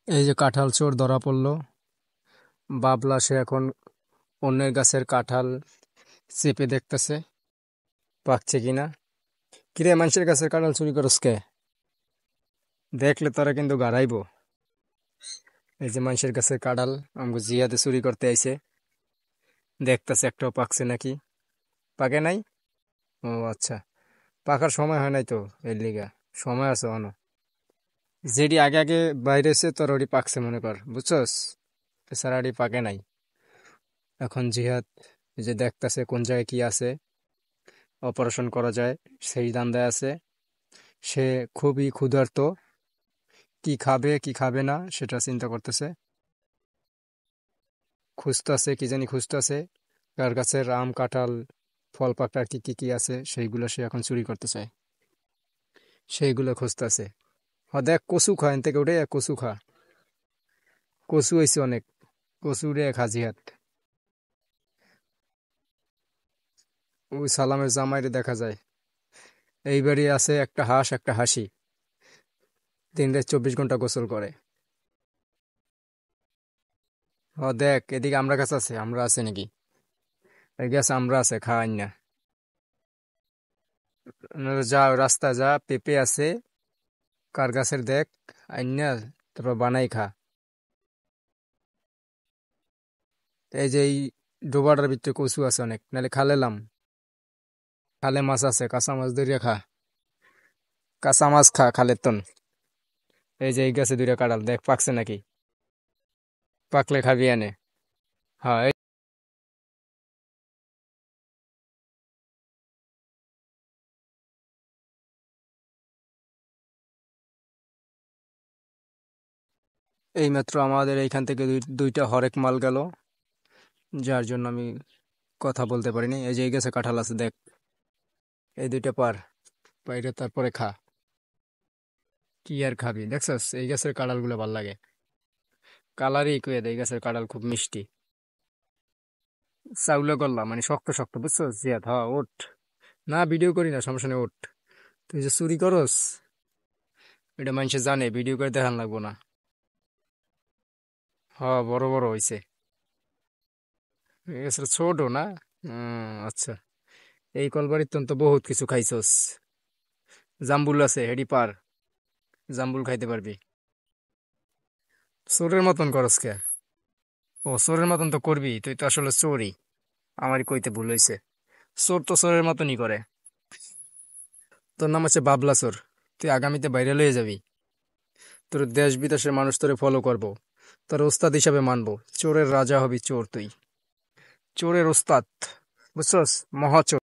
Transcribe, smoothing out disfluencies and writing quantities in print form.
এই যে কাঁঠাল চোর ধরা পড়লো। বাবলা সে এখন অন্যের গাছের কাঁঠাল চেপে দেখতেছে পাকছে কিনা। কিরে, মানুষের গাছের কাঁঠাল চুরি করস কে? দেখলে তোরা কিন্তু গাড়াইবো। এই যে মানুষের গাছের কাঁঠাল আমাকে জিয়াতে চুরি করতে আইছে, দেখতেছে একটাও পাকছে নাকি। পাকে নাই? ও আচ্ছা, পাকার সময় হয় নাই তো, এর লিগা। সময় আছে অন। যেটি আগে আগে বাইরে এসে তোর ওটি পাকছে মনে কর, বুঝছস? এছাড়া ওটি পাকে নাই। এখন জিহাদ এই যে দেখতাছে কোন জায়গায় কি আছে, অপারেশন করা যায় সেই ধান্দায় আছে। সে খুবই ক্ষুধার্ত, কি খাবে কি খাবে না সেটা চিন্তা করতেছে। খুঁজতেছে কি জানি খুঁজতেছে, কার গাছের আম কাঁঠাল ফল পাকড় কি কি কি আছে সেইগুলো সে এখন চুরি করতে চায়, সেইগুলো খুঁজতেছে। দেখ কচু খা, এন থেকে উঠে কচু খা। কচু হয়েছে অনেক, কচু উড়ে খা জিহাদ। ওই সালামের জামাইরে দেখা যায়। এই বাড়ি আছে একটা হাঁস একটা হাসি, দিন রাত 24 ঘন্টা গোসল করে। দেখ এদিকে আমরা গাছ আছে, আমরা আছে নাকি? এই গাছ আমরা আছে, খাওয়াই না। যা রাস্তায় যা, পেঁপে আছে কার গাছের দেখ, আইনা তারপর বানাই খা। এই যে এই ডোবাটার ভিতরে কচু আছে অনেক, নাহলে খালেলাম। খালে মাছ আছে, কাঁচা মাছ ধরিয়া খা। কাঁচা মাছ খা খালের তন। এই যে এই গাছে দুইটা কাঁঠাল দেখ পাকছে নাকি। পাকলে খাবি এনে। হ্যাঁ এই মাত্র আমাদের এইখান থেকে দুইটা হরেক মাল গেল, যার জন্য আমি কথা বলতে পারিনি। এই যে এই গাছে কাঁঠাল আছে দেখ, এই দুইটা পার, পাইরে তারপরে খা। কি আর খাবি, দেখছস এই গাছের কাঁঠাল গুলো ভাল লাগে। কালারই কুয়ে দেয়, এই গাছের কাঁঠাল খুব মিষ্টি। চাউলে করলাম মানে শক্ত শক্ত, বুঝছো জিয়াদ? হ্যাঁ ওঠ। না ভিডিও করি না, সমস্যা নেই ওঠ। তুই যে চুরি করস এটা মানুষে জানে, ভিডিও করে দেখান লাগবো না। হ্যাঁ বড় বড় হইছে। এই গাছের ছোট না? আচ্ছা। এই কলবাড়ির তো বহুত কিছু খাইছস। জাম্বুল আছে হেডি পার, জাম্বুল খাইতে পারবি। চোরের মতন করস কে? ও চোরের মতন তো করবি, তুই তো আসলে চোরই। আমারই কইতে ভুল হয়েছে। চোর তো চোরের মতনই করে। তোর নাম হচ্ছে বাবলা চোর। তুই আগামীতে বাইরে লয়ে যাবি, তোর দেশ বিদেশের মানুষ তোরে ফলো করবো, তোর ওস্তাদ হিসাবে মানবো। চোরের রাজা হবি চোর তুই, চোরের ওস্তাদ, বুঝছস? মহাচোর।